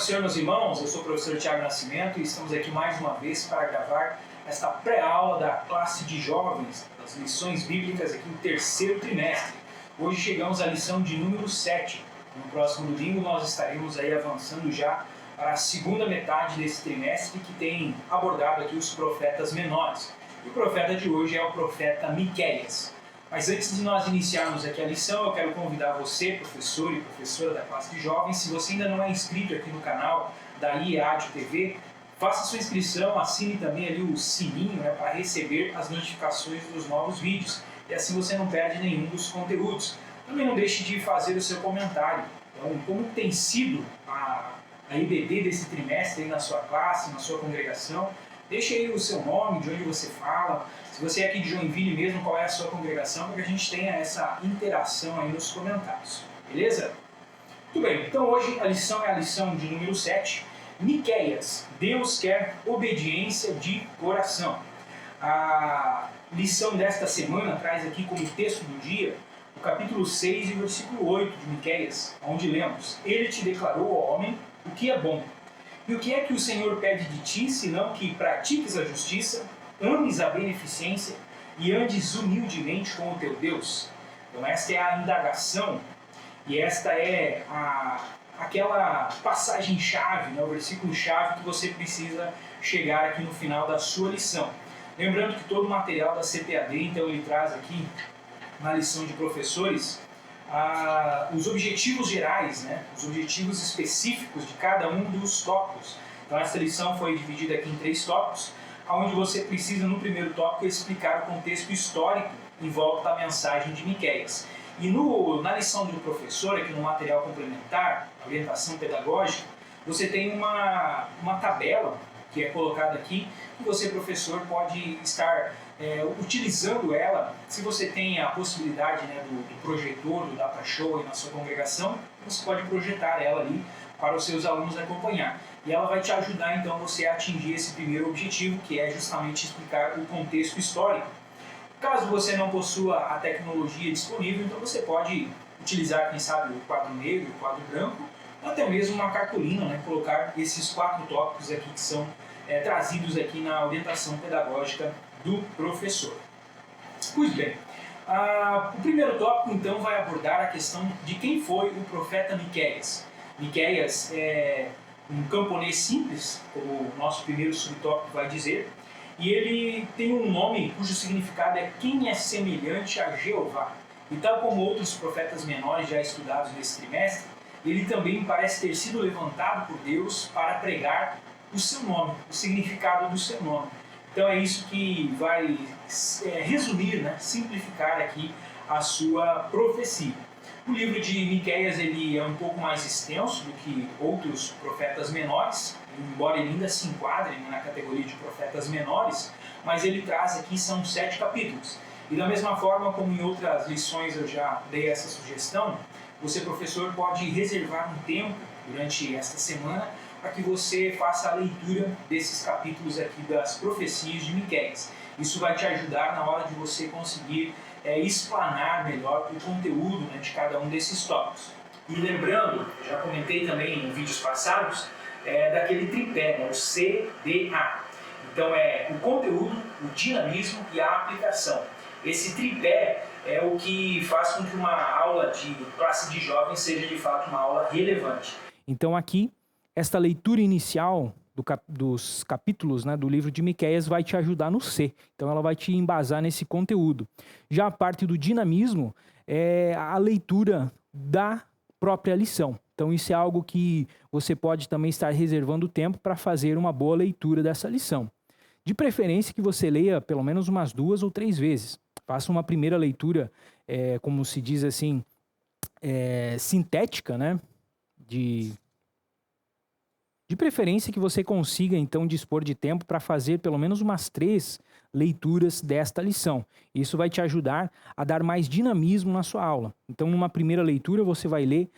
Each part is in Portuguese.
do Senhor, meus irmãos, eu sou o professor Tiago Nascimento e estamos aqui mais uma vez para gravar esta pré-aula da classe de jovens, das lições bíblicas aqui no terceiro trimestre. Hoje chegamos à lição de número 7. No próximo domingo nós estaremos aí avançando já para a segunda metade desse trimestre que tem abordado aqui os profetas menores. E o profeta de hoje é o profeta Miqueias. Mas antes de nós iniciarmos aqui a lição, eu quero convidar você, professor e professora da classe de jovens, se você ainda não é inscrito aqui no canal da IEAD TV, faça sua inscrição, assine também ali o sininho, para receber as notificações dos novos vídeos. E assim você não perde nenhum dos conteúdos. Também não deixe de fazer o seu comentário. Então, como tem sido a IBD desse trimestre aí na sua classe, na sua congregação? Deixe aí o seu nome, de onde você fala. Se você é aqui de Joinville mesmo, qual é a sua congregação, para que a gente tenha essa interação aí nos comentários. Beleza? Muito bem, então hoje a lição é a lição de número 7. Miqueias, Deus quer obediência de coração. A lição desta semana traz aqui como texto do dia o capítulo 6 e versículo 8 de Miqueias, onde lemos: Ele te declarou, ó homem, o que é bom. E o que é que o Senhor pede de ti, senão que pratiques a justiça, ames a beneficência e andes humildemente com o teu Deus? Então esta é a indagação e esta é aquela passagem-chave, o versículo-chave que você precisa chegar aqui no final da sua lição. Lembrando que todo o material da CPAD, então ele traz aqui na lição de professores os objetivos gerais, os objetivos específicos de cada um dos tópicos. Então essa lição foi dividida aqui em 3 tópicos, onde você precisa no primeiro tópico explicar o contexto histórico em volta da mensagem de Miqueias. E na lição do professor, aqui no material complementar, orientação pedagógica, você tem uma tabela que é colocada aqui, que você, professor, pode estar utilizando ela. Se você tem a possibilidade do projetor, do data show aí na sua congregação, você pode projetar ela ali para os seus alunos acompanhar. E ela vai te ajudar, então, você a atingir esse primeiro objetivo, que é justamente explicar o contexto histórico. Caso você não possua a tecnologia disponível, então você pode utilizar, quem sabe, o quadro negro, o quadro branco, ou até mesmo uma cartolina, colocar esses 4 tópicos aqui que são trazidos aqui na orientação pedagógica do professor. Pois bem, o primeiro tópico, então, vai abordar a questão de quem foi o profeta Miqueias. Miqueias é um camponês simples, como o nosso primeiro subtópico vai dizer, e ele tem um nome cujo significado é quem é semelhante a Jeová. E tal como outros profetas menores já estudados nesse trimestre, ele também parece ter sido levantado por Deus para pregar o seu nome, o significado do seu nome. Então é isso que vai resumir, simplificar aqui a sua profecia. O livro de Miqueias ele é um pouco mais extenso do que outros profetas menores, embora ele ainda se enquadre na categoria de profetas menores, mas ele traz aqui, são 7 capítulos. E da mesma forma como em outras lições eu já dei essa sugestão, você, professor, pode reservar um tempo durante esta semana para que você faça a leitura desses capítulos aqui das profecias de Miqueias. Isso vai te ajudar na hora de você conseguir explanar melhor o conteúdo de cada um desses tópicos. E lembrando, já comentei também em vídeos passados, daquele tripé, o CDA. Então é o conteúdo, o dinamismo e a aplicação. Esse tripé é o que faz com que uma aula de classe de jovens seja de fato uma aula relevante. Então aqui, esta leitura inicial dos capítulos do livro de Miqueias vai te ajudar no C. Então ela vai te embasar nesse conteúdo. Já a parte do dinamismo é a leitura da própria lição. Então isso é algo que você pode também estar reservando tempo para fazer uma boa leitura dessa lição. De preferência que você leia pelo menos umas 2 ou 3 vezes. Faça uma primeira leitura, como se diz assim, sintética, De preferência que você consiga, então, dispor de tempo para fazer pelo menos umas 3 leituras desta lição. Isso vai te ajudar a dar mais dinamismo na sua aula. Então, numa primeira leitura, você vai ler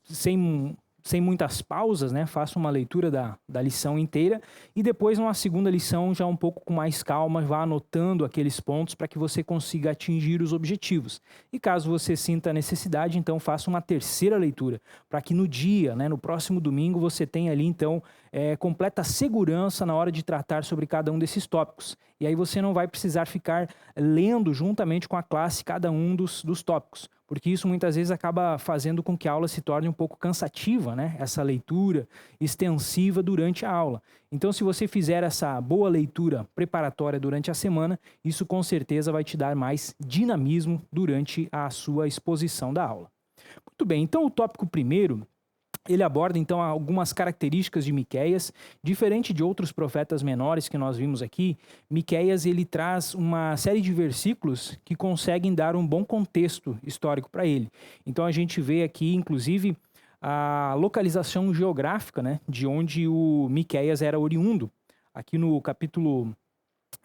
sem sem muitas pausas, né? Faça uma leitura da lição inteira e depois numa segunda lição já um pouco com mais calma, vá anotando aqueles pontos para que você consiga atingir os objetivos. E caso você sinta a necessidade, então faça uma terceira leitura, para que no dia, né, no próximo domingo, você tenha ali então completa segurança na hora de tratar sobre cada um desses tópicos. E aí você não vai precisar ficar lendo juntamente com a classe cada um dos tópicos, porque isso muitas vezes acaba fazendo com que a aula se torne um pouco cansativa, né? Essa leitura extensiva durante a aula. Então, se você fizer essa boa leitura preparatória durante a semana, isso com certeza vai te dar mais dinamismo durante a sua exposição da aula. Muito bem, então o tópico primeiro, ele aborda então algumas características de Miqueias. Diferente de outros profetas menores que nós vimos aqui, Miqueias ele traz uma série de versículos que conseguem dar um bom contexto histórico para ele. Então a gente vê aqui, inclusive, a localização geográfica, né, de onde o Miqueias era oriundo. Aqui no capítulo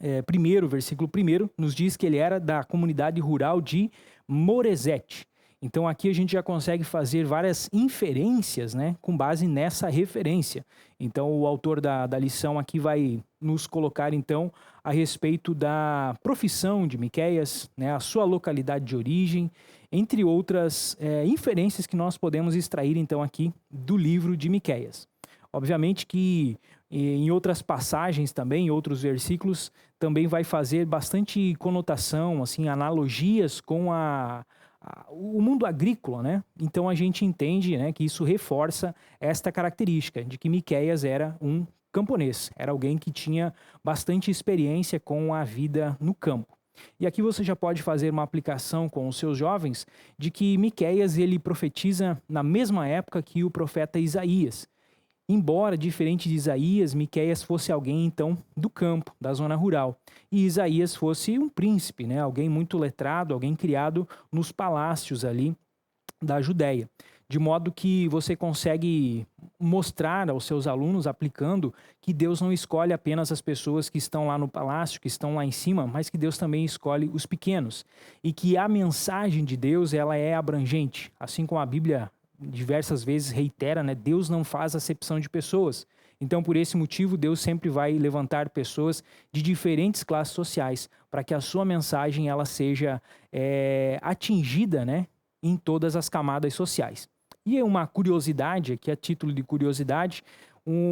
1, versículo 1, nos diz que ele era da comunidade rural de Moresete. Então aqui a gente já consegue fazer várias inferências, né, com base nessa referência. Então o autor da lição aqui vai nos colocar então a respeito da profissão de Miqueias, né, a sua localidade de origem, entre outras inferências que nós podemos extrair então aqui do livro de Miqueias. Obviamente que em outras passagens também, em outros versículos, também vai fazer bastante conotação, assim, analogias com o mundo agrícola, né? Então a gente entende, né, que isso reforça esta característica de que Miqueias era um camponês, era alguém que tinha bastante experiência com a vida no campo. E aqui você já pode fazer uma aplicação com os seus jovens de que Miqueias ele profetiza na mesma época que o profeta Isaías. Embora, diferente de Isaías, Miqueias fosse alguém, então, do campo, da zona rural. E Isaías fosse um príncipe, né? Alguém muito letrado, alguém criado nos palácios ali da Judéia. De modo que você consegue mostrar aos seus alunos, aplicando, que Deus não escolhe apenas as pessoas que estão lá no palácio, que estão lá em cima, mas que Deus também escolhe os pequenos. E que a mensagem de Deus, ela é abrangente, assim como a Bíblia diversas vezes reitera, né? Deus não faz acepção de pessoas. Então, por esse motivo, Deus sempre vai levantar pessoas de diferentes classes sociais para que a sua mensagem ela seja atingida, né, em todas as camadas sociais. E uma curiosidade, aqui a título de curiosidade,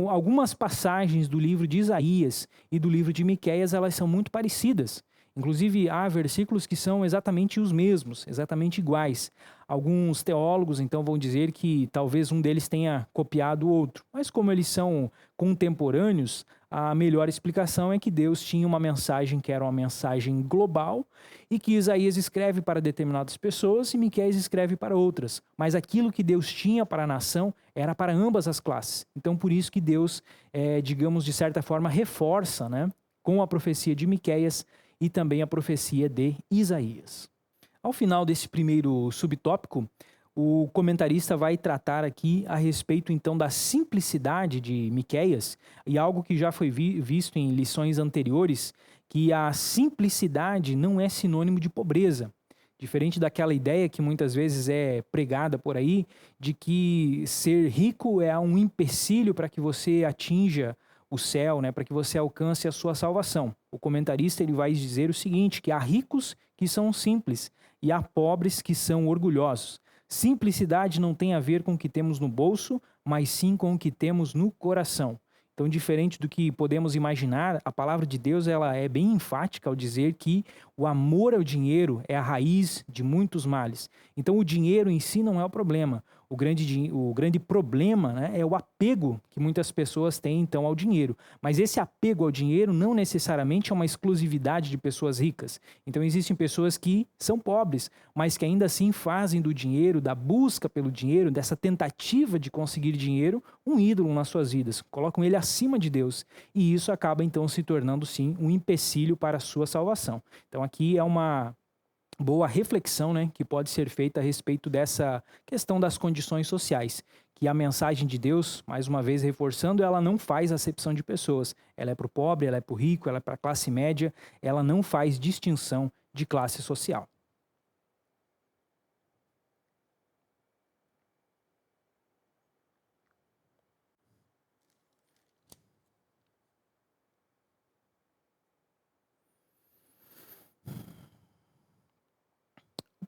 algumas passagens do livro de Isaías e do livro de Miqueias, elas são muito parecidas. Inclusive, há versículos que são exatamente os mesmos, exatamente iguais. Alguns teólogos, então, vão dizer que talvez um deles tenha copiado o outro. Mas como eles são contemporâneos, a melhor explicação é que Deus tinha uma mensagem que era uma mensagem global e que Isaías escreve para determinadas pessoas e Miqueias escreve para outras. Mas aquilo que Deus tinha para a nação era para ambas as classes. Então, por isso que Deus, digamos, de certa forma, reforça, né, com a profecia de Miqueias e também a profecia de Isaías. Ao final desse primeiro subtópico, o comentarista vai tratar aqui a respeito então da simplicidade de Miqueias e algo que já foi visto em lições anteriores, que a simplicidade não é sinônimo de pobreza. Diferente daquela ideia que muitas vezes é pregada por aí, de que ser rico é um empecilho para que você atinja o céu, né, para que você alcance a sua salvação. O comentarista ele vai dizer o seguinte, que há ricos que são simples e há pobres que são orgulhosos. Simplicidade não tem a ver com o que temos no bolso, mas sim com o que temos no coração. Então, diferente do que podemos imaginar, a palavra de Deus ela é bem enfática ao dizer que o amor ao dinheiro é a raiz de muitos males. Então, o dinheiro em si não é o problema. O grande problema, né, é o apego que muitas pessoas têm, então, ao dinheiro. Mas esse apego ao dinheiro não necessariamente é uma exclusividade de pessoas ricas. Então, existem pessoas que são pobres, mas que ainda assim fazem do dinheiro, da busca pelo dinheiro, dessa tentativa de conseguir dinheiro, um ídolo nas suas vidas. Colocam ele acima de Deus. E isso acaba, então, se tornando, sim, um empecilho para a sua salvação. Então, aqui é uma boa reflexão, né, que pode ser feita a respeito dessa questão das condições sociais, que a mensagem de Deus, mais uma vez reforçando, ela não faz acepção de pessoas. Ela é para o pobre, ela é para o rico, ela é para a classe média, ela não faz distinção de classe social.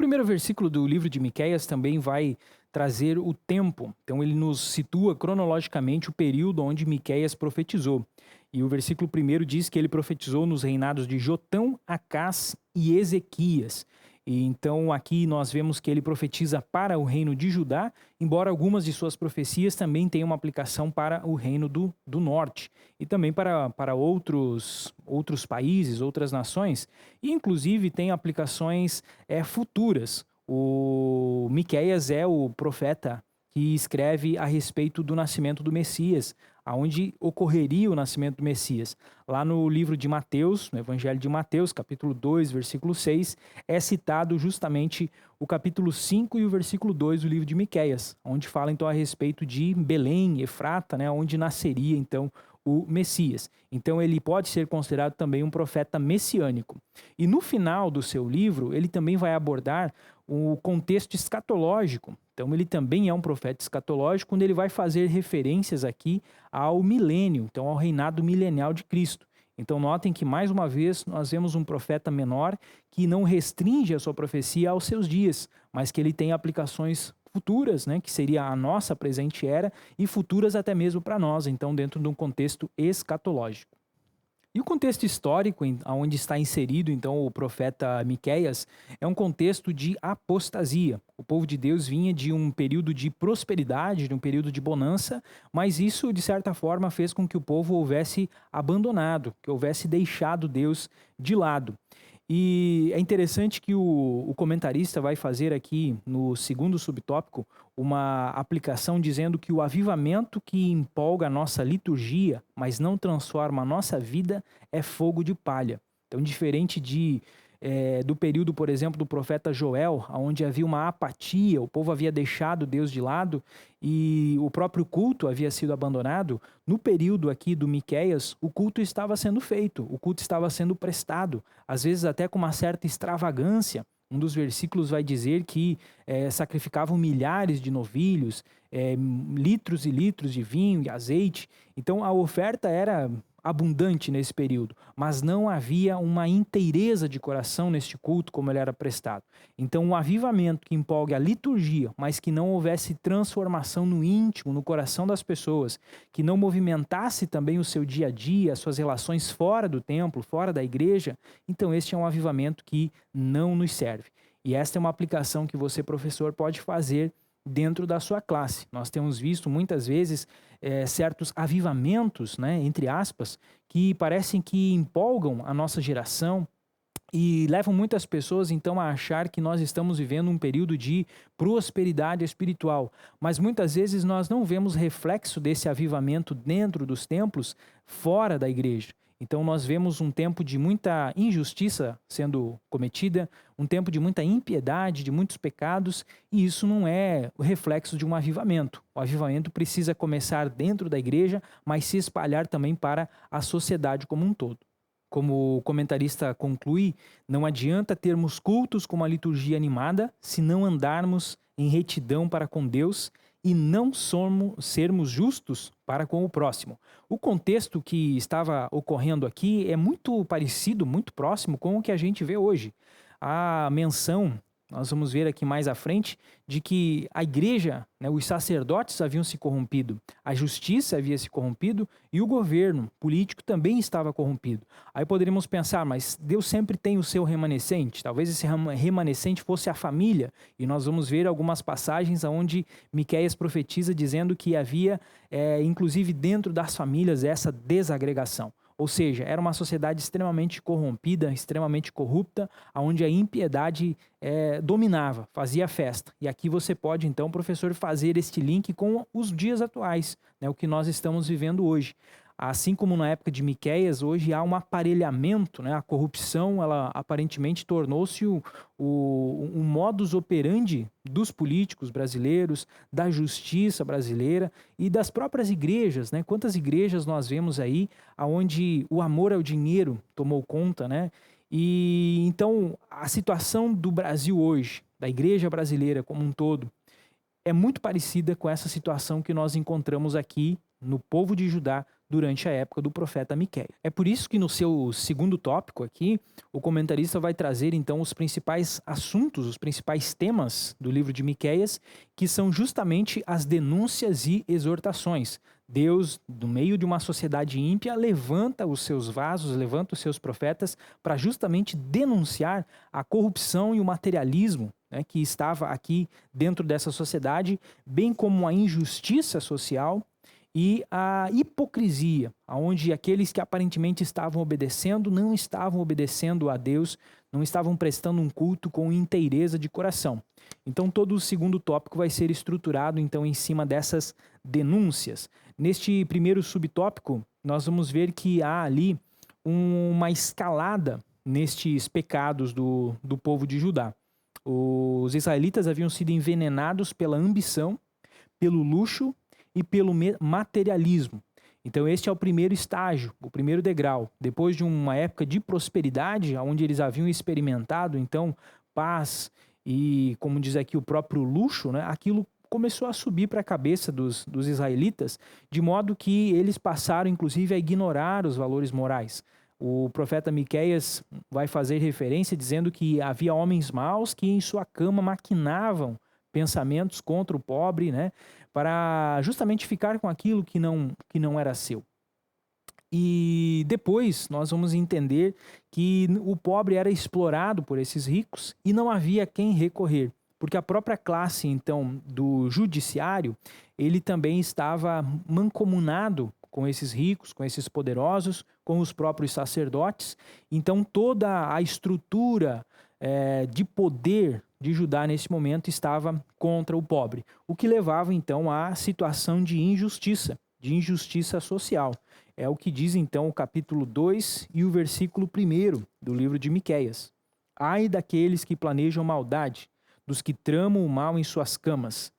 primeiro versículo do livro de Miqueias também vai trazer o tempo. Então ele nos situa cronologicamente o período onde Miqueias profetizou. E o versículo 1 diz que ele profetizou nos reinados de Jotão, Acás e Ezequias. E então aqui nós vemos que ele profetiza para o reino de Judá, embora algumas de suas profecias também tenham uma aplicação para o reino do norte e também para outros países, outras nações, e inclusive tem aplicações futuras. O Miqueias é o profeta que escreve a respeito do nascimento do Messias, aonde ocorreria o nascimento do Messias. Lá no livro de Mateus, no Evangelho de Mateus, capítulo 2, versículo 6, é citado justamente o capítulo 5 e o versículo 2 do livro de Miqueias, onde fala então a respeito de Belém, Efrata, né, onde nasceria então o Messias. Então ele pode ser considerado também um profeta messiânico. E no final do seu livro, ele também vai abordar o contexto escatológico. Então ele também é um profeta escatológico, quando ele vai fazer referências aqui ao milênio, então ao reinado milenial de Cristo. Então notem que mais uma vez nós vemos um profeta menor que não restringe a sua profecia aos seus dias, mas que ele tem aplicações futuras, né, que seria a nossa presente era, e futuras até mesmo para nós, então dentro de um contexto escatológico. E o contexto histórico onde está inserido então o profeta Miqueias é um contexto de apostasia. O povo de Deus vinha de um período de prosperidade, de um período de bonança, mas isso de certa forma fez com que o povo houvesse abandonado, que houvesse deixado Deus de lado. E é interessante que o comentarista vai fazer aqui no segundo subtópico uma aplicação dizendo que o avivamento que empolga a nossa liturgia, mas não transforma a nossa vida, é fogo de palha. Então, diferente do período, por exemplo, do profeta Joel, onde havia uma apatia, o povo havia deixado Deus de lado e o próprio culto havia sido abandonado, no período aqui do Miqueias, o culto estava sendo feito, o culto estava sendo prestado, às vezes até com uma certa extravagância. Um dos versículos vai dizer que sacrificavam milhares de novilhos, litros e litros de vinho e azeite. Então a oferta era abundante nesse período, mas não havia uma inteireza de coração neste culto como ele era prestado. Então um avivamento que empolgue a liturgia, mas que não houvesse transformação no íntimo, no coração das pessoas, que não movimentasse também o seu dia a dia, as suas relações fora do templo, fora da igreja, então este é um avivamento que não nos serve. E esta é uma aplicação que você, professor, pode fazer dentro da sua classe. Nós temos visto muitas vezes certos avivamentos, né, entre aspas, que parecem que empolgam a nossa geração e levam muitas pessoas então a achar que nós estamos vivendo um período de prosperidade espiritual, mas muitas vezes nós não vemos reflexo desse avivamento dentro dos templos, fora da igreja. Então nós vemos um tempo de muita injustiça sendo cometida, um tempo de muita impiedade, de muitos pecados, e isso não é o reflexo de um avivamento. O avivamento precisa começar dentro da igreja, mas se espalhar também para a sociedade como um todo. Como o comentarista conclui, não adianta termos cultos com uma liturgia animada se não andarmos em retidão para com Deus e não sermos justos para com o próximo. O contexto que estava ocorrendo aqui é muito parecido, muito próximo com o que a gente vê hoje. A menção, nós vamos ver aqui mais à frente, de que a igreja, né, os sacerdotes haviam se corrompido, a justiça havia se corrompido e o governo político também estava corrompido. Aí poderíamos pensar, mas Deus sempre tem o seu remanescente, talvez esse remanescente fosse a família, e nós vamos ver algumas passagens onde Miqueias profetiza dizendo que havia, inclusive dentro das famílias, essa desagregação. Ou seja, era uma sociedade extremamente corrompida, extremamente corrupta, onde a impiedade dominava, fazia festa. E aqui você pode, então, professor, fazer este link com os dias atuais, né, o que nós estamos vivendo hoje. Assim como na época de Miqueias, hoje há um aparelhamento, né? A corrupção, ela aparentemente tornou-se um modus operandi dos políticos brasileiros, da justiça brasileira e das próprias igrejas, né? Quantas igrejas nós vemos aí onde o amor ao dinheiro tomou conta, né? E então a situação do Brasil hoje, da igreja brasileira como um todo, é muito parecida com essa situação que nós encontramos aqui no povo de Judá durante a época do profeta Miqueias. É por isso que no seu segundo tópico aqui, o comentarista vai trazer então os principais assuntos, os principais temas do livro de Miqueias, que são justamente as denúncias e exortações. Deus, no meio de uma sociedade ímpia, levanta os seus vasos, levanta os seus profetas para justamente denunciar a corrupção e o materialismo, né, que estava aqui dentro dessa sociedade, bem como a injustiça social e a hipocrisia, onde aqueles que aparentemente estavam obedecendo não estavam obedecendo a Deus, não estavam prestando um culto com inteireza de coração. Então todo o segundo tópico vai ser estruturado então em cima dessas denúncias. Neste primeiro subtópico, nós vamos ver que há ali uma escalada nestes pecados do povo de Judá. Os israelitas haviam sido envenenados pela ambição, pelo luxo e pelo materialismo. Então este é o primeiro estágio, o primeiro degrau. Depois de uma época de prosperidade, onde eles haviam experimentado então paz e, como diz aqui, o próprio luxo, né, aquilo começou a subir para a cabeça dos israelitas, de modo que eles passaram inclusive a ignorar os valores morais. O profeta Miqueias vai fazer referência dizendo que havia homens maus que em sua cama maquinavam pensamentos contra o pobre, né, para justamente ficar com aquilo que não era seu. E depois nós vamos entender que o pobre era explorado por esses ricos e não havia quem recorrer, porque a própria classe, então, do judiciário, ele também estava mancomunado com esses ricos, com esses poderosos, com os próprios sacerdotes. Então toda a estrutura de poder de Judá nesse momento estava contra o pobre, o que levava então à situação de injustiça social. É o que diz então o capítulo 2 e o versículo 1 do livro de Miqueias. Ai daqueles que planejam maldade, dos que tramam o mal em suas camas.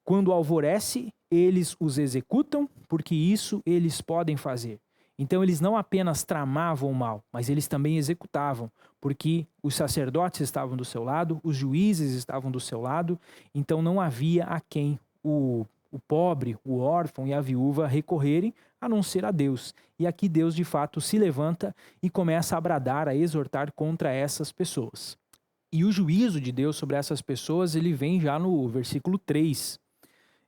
Quando alvorece, eles os executam, porque isso eles podem fazer. Então eles não apenas tramavam o mal, mas eles também executavam, porque os sacerdotes estavam do seu lado, os juízes estavam do seu lado, então não havia a quem o pobre, o órfão e a viúva recorrerem, a não ser a Deus. E aqui Deus de fato se levanta e começa a bradar, a exortar contra essas pessoas. E o juízo de Deus sobre essas pessoas, ele vem já no versículo 3.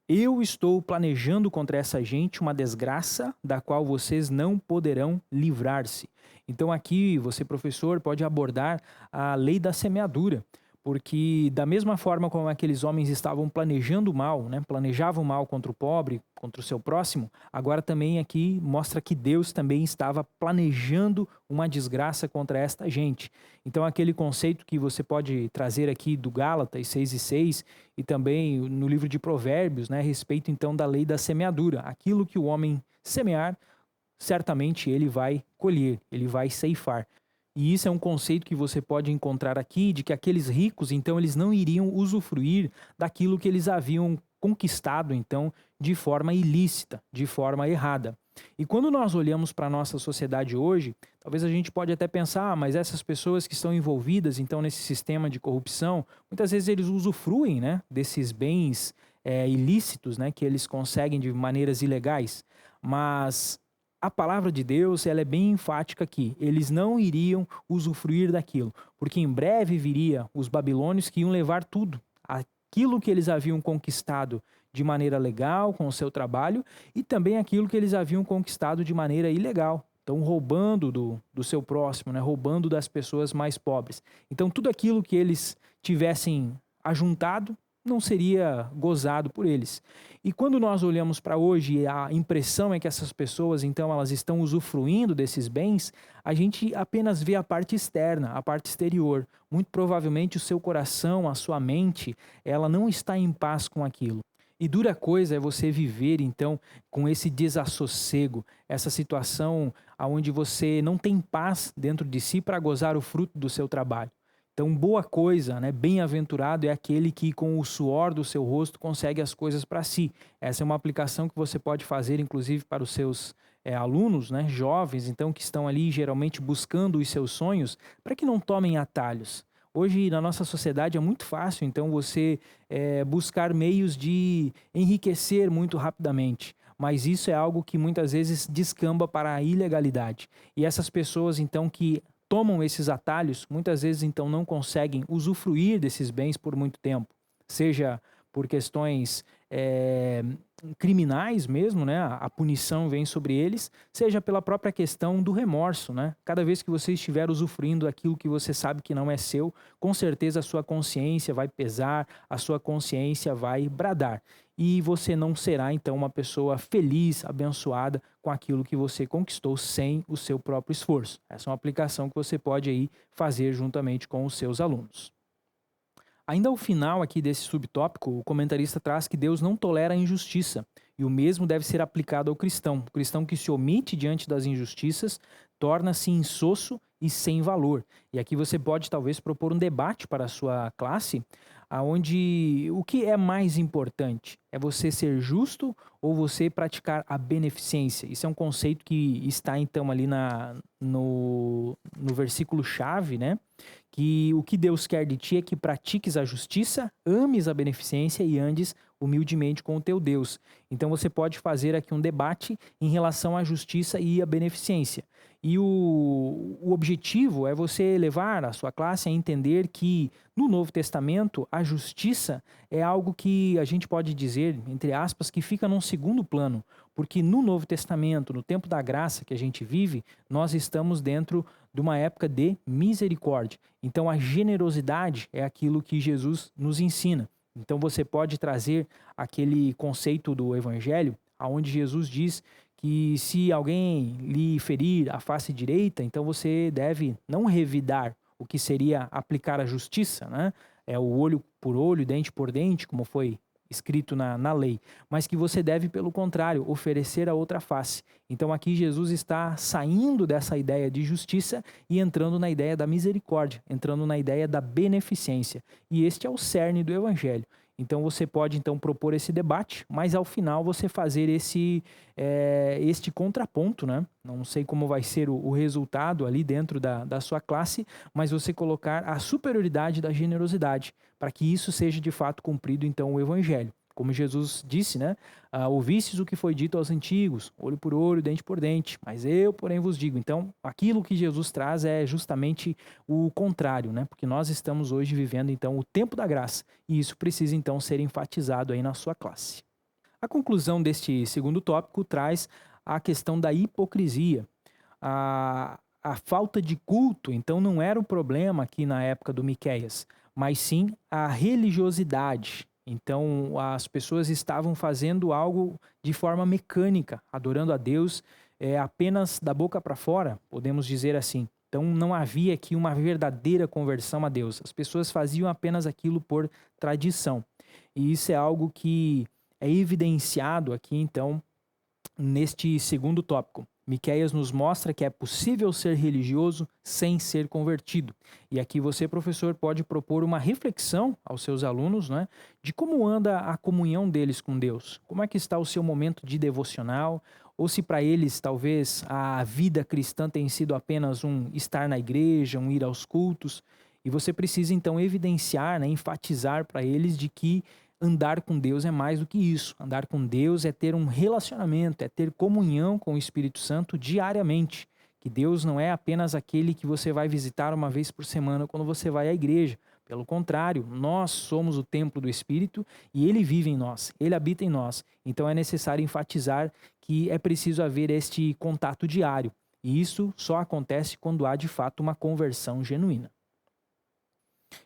Eu estou planejando contra essa gente uma desgraça da qual vocês não poderão livrar-se. Então aqui você, professor, pode abordar a lei da semeadura, porque da mesma forma como aqueles homens estavam planejando mal, né, planejavam mal contra o pobre, contra o seu próximo, agora também aqui mostra que Deus também estava planejando uma desgraça contra esta gente. Então aquele conceito que você pode trazer aqui do Gálatas 6:6 e também no livro de Provérbios, né, a respeito então da lei da semeadura. Aquilo que o homem semear, certamente ele vai colher, ele vai ceifar. E isso é um conceito que você pode encontrar aqui, de que aqueles ricos, então, eles não iriam usufruir daquilo que eles haviam conquistado, então, de forma ilícita, de forma errada. E quando nós olhamos para a nossa sociedade hoje, talvez a gente pode até pensar, mas essas pessoas que estão envolvidas, então, nesse sistema de corrupção, muitas vezes eles usufruem, né, desses bens ilícitos, né, que eles conseguem de maneiras ilegais, mas a palavra de Deus, ela é bem enfática aqui. Eles não iriam usufruir daquilo, porque em breve viria os babilônios que iam levar tudo, aquilo que eles haviam conquistado de maneira legal com o seu trabalho e também aquilo que eles haviam conquistado de maneira ilegal. Então, roubando do seu próximo, né? Roubando das pessoas mais pobres. Então, tudo aquilo que eles tivessem ajuntado não seria gozado por eles. E quando nós olhamos para hoje, a impressão é que essas pessoas, então, elas estão usufruindo desses bens, a gente apenas vê a parte externa, a parte exterior. Muito provavelmente o seu coração, a sua mente, ela não está em paz com aquilo. E dura coisa é você viver, então, com esse desassossego, essa situação onde você não tem paz dentro de si para gozar o fruto do seu trabalho. Então, boa coisa, né? Bem-aventurado é aquele que com o suor do seu rosto consegue as coisas para si. Essa é uma aplicação que você pode fazer, inclusive, para os seus alunos, né? Jovens, então, que estão ali geralmente buscando os seus sonhos, para que não tomem atalhos. Hoje, na nossa sociedade, é muito fácil, então, você buscar meios de enriquecer muito rapidamente. mas isso é algo que muitas vezes descamba para a ilegalidade. E essas pessoas, então, que tomam esses atalhos, muitas vezes, então, não conseguem usufruir desses bens por muito tempo, seja por questões criminais mesmo, né? A punição vem sobre eles, seja pela própria questão do remorso, né? Cada vez que você estiver usufruindo aquilo que você sabe que não é seu, com certeza a sua consciência vai pesar, a sua consciência vai bradar. E você não será, então, uma pessoa feliz, abençoada com aquilo que você conquistou sem o seu próprio esforço. Essa é uma aplicação que você pode aí fazer juntamente com os seus alunos. Ainda ao final aqui desse subtópico, o comentarista traz que Deus não tolera a injustiça, e o mesmo deve ser aplicado ao cristão. O cristão que se omite diante das injustiças torna-se insosso e sem valor. E aqui você pode talvez propor um debate para a sua classe, aonde o que é mais importante? É você ser justo ou você praticar a beneficência? Isso é um conceito que está então ali no versículo-chave, né? Que o que Deus quer de ti é que pratiques a justiça, ames a beneficência e andes humildemente com o teu Deus. Então você pode fazer aqui um debate em relação à justiça e à beneficência. E o objetivo é você levar a sua classe a entender que no Novo Testamento a justiça é algo que a gente pode dizer, entre aspas, que fica num segundo plano. Porque no Novo Testamento, no tempo da graça que a gente vive, nós estamos dentro de uma época de misericórdia. Então a generosidade é aquilo que Jesus nos ensina. Então você pode trazer aquele conceito do evangelho, aonde Jesus diz que se alguém lhe ferir a face direita, então você deve não revidar, o que seria aplicar a justiça, né? É o olho por olho, dente por dente, como foi escrito na lei, mas que você deve, pelo contrário, oferecer a outra face. Então aqui Jesus está saindo dessa ideia de justiça e entrando na ideia da misericórdia, entrando na ideia da beneficência. E este é o cerne do evangelho. Então você pode então propor esse debate, mas ao final você fazer este contraponto, né? Não sei como vai ser o resultado ali dentro da sua classe, mas você colocar a superioridade da generosidade, para que isso seja de fato cumprido então o evangelho. Como Jesus disse, né? Ouvistes o que foi dito aos antigos, olho por olho, dente por dente, mas eu, porém, vos digo. Então, aquilo que Jesus traz é justamente o contrário, né? Porque nós estamos hoje vivendo, então, o tempo da graça, e isso precisa, então, ser enfatizado aí na sua classe. A conclusão deste segundo tópico traz a questão da hipocrisia. A falta de culto, então, não era o problema aqui na época do Miqueias, mas sim a religiosidade. Então, as pessoas estavam fazendo algo de forma mecânica, adorando a Deus apenas da boca para fora, podemos dizer assim. Então, não havia aqui uma verdadeira conversão a Deus. As pessoas faziam apenas aquilo por tradição. E isso é algo que é evidenciado aqui, então, neste segundo tópico. Miqueias nos mostra que é possível ser religioso sem ser convertido. E aqui você, professor, pode propor uma reflexão aos seus alunos, né, de como anda a comunhão deles com Deus. Como é que está o seu momento de devocional? Ou se para eles, talvez, a vida cristã tem sido apenas um estar na igreja, um ir aos cultos. E você precisa, então, evidenciar, né, enfatizar para eles de que andar com Deus é mais do que isso. Andar com Deus é ter um relacionamento, é ter comunhão com o Espírito Santo diariamente. Que Deus não é apenas aquele que você vai visitar uma vez por semana quando você vai à igreja. Pelo contrário, nós somos o templo do Espírito e Ele vive em nós, Ele habita em nós. Então é necessário enfatizar que é preciso haver este contato diário. E isso só acontece quando há de fato uma conversão genuína.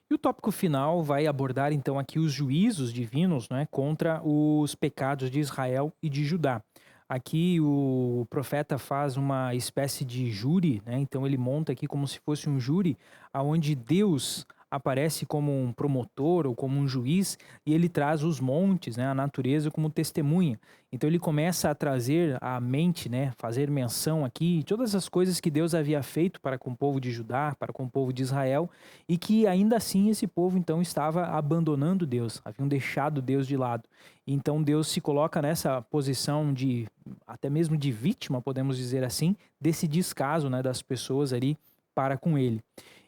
E o tópico final vai abordar então aqui os juízos divinos, né, contra os pecados de Israel e de Judá. Aqui o profeta faz uma espécie de júri, né? Então ele monta aqui como se fosse um júri, aonde Deus aparece como um promotor ou como um juiz e ele traz os montes, né, a natureza como testemunha. Então ele começa a trazer à mente, né, fazer menção aqui de todas as coisas que Deus havia feito para com o povo de Judá, para com o povo de Israel, e que ainda assim esse povo então estava abandonando Deus, haviam deixado Deus de lado. Então Deus se coloca nessa posição de até mesmo de vítima, podemos dizer assim, desse descaso, né, das pessoas ali para com ele.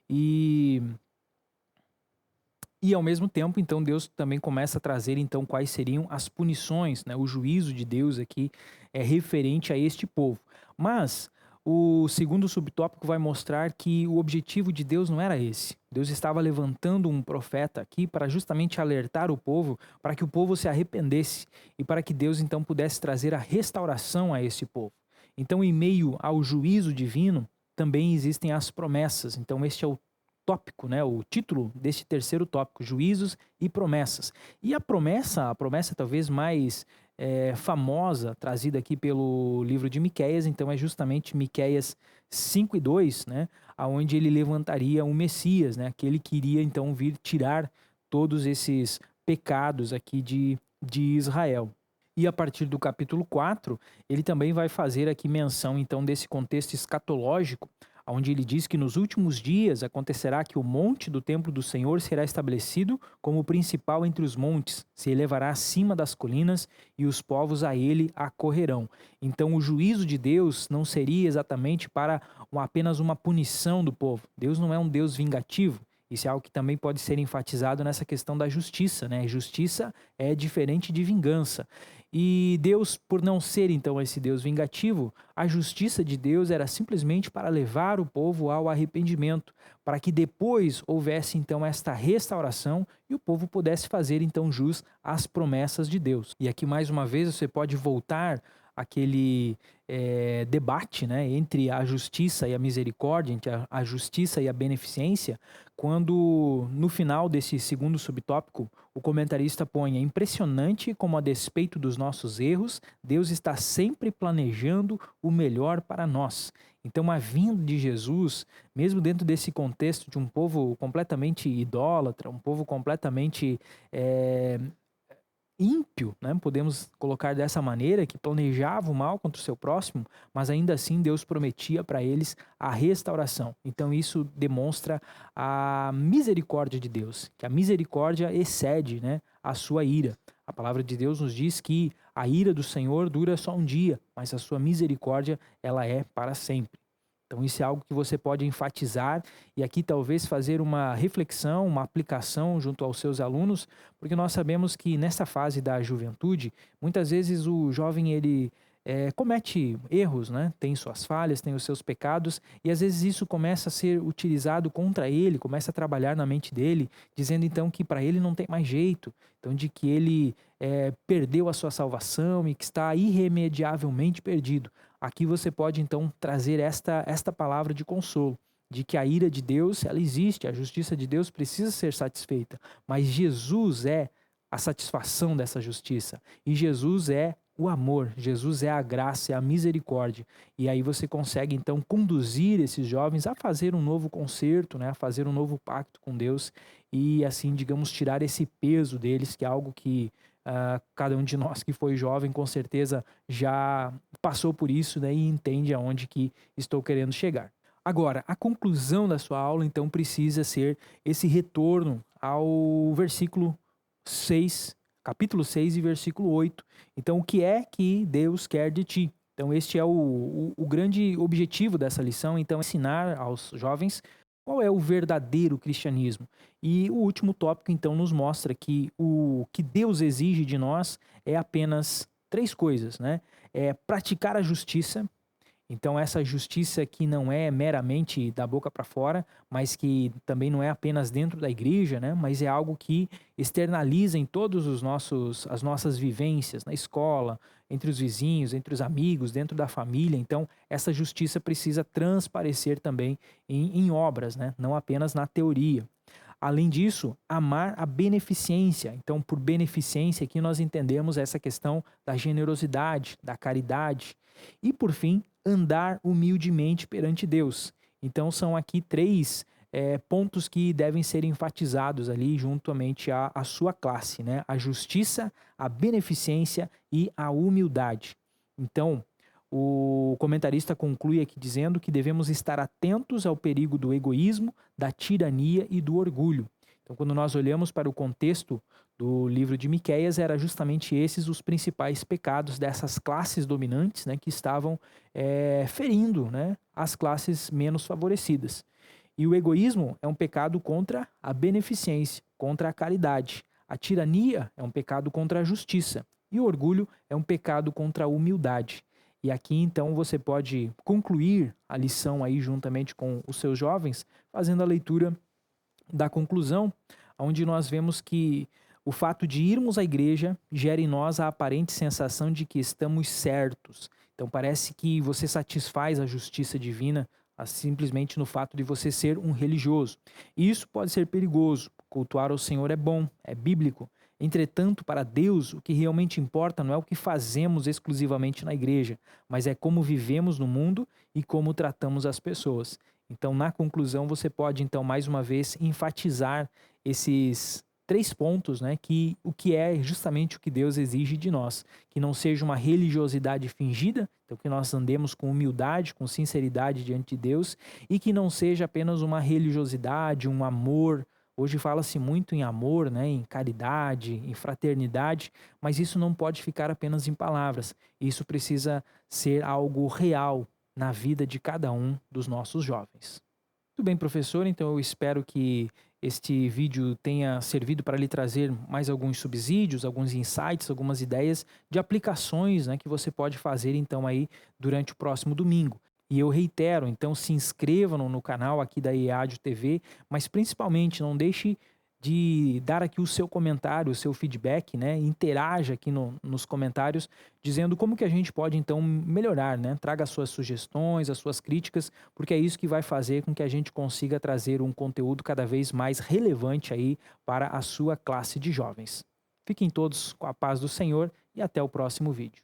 E E ao mesmo tempo, então, Deus também começa a trazer, então, quais seriam as punições, né? O juízo de Deus aqui é referente a este povo. Mas o segundo subtópico vai mostrar que o objetivo de Deus não era esse. Deus estava levantando um profeta aqui para justamente alertar o povo, para que o povo se arrependesse e para que Deus, então, pudesse trazer a restauração a esse povo. Então, em meio ao juízo divino, também existem as promessas. Então, este é o tópico, né, o título deste terceiro tópico, juízos e promessas. E a promessa talvez mais famosa, trazida aqui pelo livro de Miqueias, então é justamente Miqueias 5:2, né, aonde ele levantaria o Messias, né, que ele queria então vir tirar todos esses pecados aqui de Israel. E a partir do capítulo 4, ele também vai fazer aqui menção então desse contexto escatológico, onde ele diz que nos últimos dias acontecerá que o monte do templo do Senhor será estabelecido como o principal entre os montes, se elevará acima das colinas e os povos a ele acorrerão. Então o juízo de Deus não seria exatamente para apenas uma punição do povo. Deus não é um Deus vingativo. Isso é algo que também pode ser enfatizado nessa questão da justiça, né? Justiça é diferente de vingança. E Deus, por não ser então esse Deus vingativo, a justiça de Deus era simplesmente para levar o povo ao arrependimento, para que depois houvesse então esta restauração e o povo pudesse fazer então jus às promessas de Deus. E aqui mais uma vez você pode voltar aquele debate, né, entre a justiça e a misericórdia, entre a justiça e a beneficência, quando no final desse segundo subtópico o comentarista põe: é impressionante como, a despeito dos nossos erros, Deus está sempre planejando o melhor para nós. Então, a vinda de Jesus, mesmo dentro desse contexto de um povo completamente idólatra, um povo completamente ímpio, né? Podemos colocar dessa maneira, que planejava o mal contra o seu próximo, mas ainda assim Deus prometia para eles a restauração. Então isso demonstra a misericórdia de Deus, que a misericórdia excede, né, a sua ira. A palavra de Deus nos diz que a ira do Senhor dura só um dia, mas a sua misericórdia, ela é para sempre. Então isso é algo que você pode enfatizar e aqui talvez fazer uma reflexão, uma aplicação junto aos seus alunos, porque nós sabemos que nessa fase da juventude, muitas vezes o jovem ele comete erros, né? Tem suas falhas, tem os seus pecados e às vezes isso começa a ser utilizado contra ele, começa a trabalhar na mente dele, dizendo então que para ele não tem mais jeito, então de que ele perdeu a sua salvação e que está irremediavelmente perdido. Aqui você pode então trazer esta palavra de consolo, de que a ira de Deus, ela existe, a justiça de Deus precisa ser satisfeita, mas Jesus é a satisfação dessa justiça, e Jesus é o amor, Jesus é a graça, é a misericórdia, e aí você consegue então conduzir esses jovens a fazer um novo concerto, né, a fazer um novo pacto com Deus, e assim, digamos, tirar esse peso deles, que é algo que cada um de nós que foi jovem com certeza já passou por isso, né, e entende aonde que estou querendo chegar. Agora, a conclusão da sua aula então precisa ser esse retorno ao versículo 6, capítulo 6 e versículo 8. Então, o que é que Deus quer de ti? Então, este é o grande objetivo dessa lição, então, ensinar aos jovens qual é o verdadeiro cristianismo. E o último tópico, então, nos mostra que o que Deus exige de nós é apenas 3 coisas, né? É praticar a justiça. Então, essa justiça que não é meramente da boca para fora, mas que também não é apenas dentro da igreja, né? Mas é algo que externaliza em todos as nossas vivências, na escola, entre os vizinhos, entre os amigos, dentro da família. Então, essa justiça precisa transparecer também em obras, né? Não apenas na teoria. Além disso, amar a beneficência. Então, por beneficência, aqui nós entendemos essa questão da generosidade, da caridade. E, por fim, andar humildemente perante Deus. Então, são aqui 3 pontos que devem ser enfatizados ali juntamente à sua classe, né? A justiça, a beneficência e a humildade. Então, o comentarista conclui aqui dizendo que devemos estar atentos ao perigo do egoísmo, da tirania e do orgulho. Então, quando nós olhamos para o contexto do livro de Miqueias, era justamente esses os principais pecados dessas classes dominantes, né, que estavam ferindo, né, as classes menos favorecidas. E o egoísmo é um pecado contra a beneficência, contra a caridade. A tirania é um pecado contra a justiça. E o orgulho é um pecado contra a humildade. E aqui então você pode concluir a lição aí juntamente com os seus jovens, fazendo a leitura da conclusão, onde nós vemos que o fato de irmos à igreja gera em nós a aparente sensação de que estamos certos. Então parece que você satisfaz a justiça divina simplesmente no fato de você ser um religioso. E isso pode ser perigoso. Cultuar ao Senhor é bom, é bíblico. Entretanto, para Deus, o que realmente importa não é o que fazemos exclusivamente na igreja, mas é como vivemos no mundo e como tratamos as pessoas. Então, na conclusão, você pode, então, mais uma vez, enfatizar esses 3 pontos, né, que o que é justamente o que Deus exige de nós, que não seja uma religiosidade fingida, então que nós andemos com humildade, com sinceridade diante de Deus, e que não seja apenas uma religiosidade, um amor. Hoje fala-se muito em amor, né, em caridade, em fraternidade, mas isso não pode ficar apenas em palavras. Isso precisa ser algo real na vida de cada um dos nossos jovens. Muito bem, professor, então eu espero que este vídeo tenha servido para lhe trazer mais alguns subsídios, alguns insights, algumas ideias de aplicações, né, que você pode fazer então aí durante o próximo domingo. E eu reitero, então se inscreva no canal aqui da EADIO TV, mas principalmente não deixe de dar aqui o seu comentário, o seu feedback, né? Interaja aqui nos comentários, dizendo como que a gente pode então melhorar, né? Traga as suas sugestões, as suas críticas, porque é isso que vai fazer com que a gente consiga trazer um conteúdo cada vez mais relevante aí para a sua classe de jovens. Fiquem todos com a paz do Senhor e até o próximo vídeo.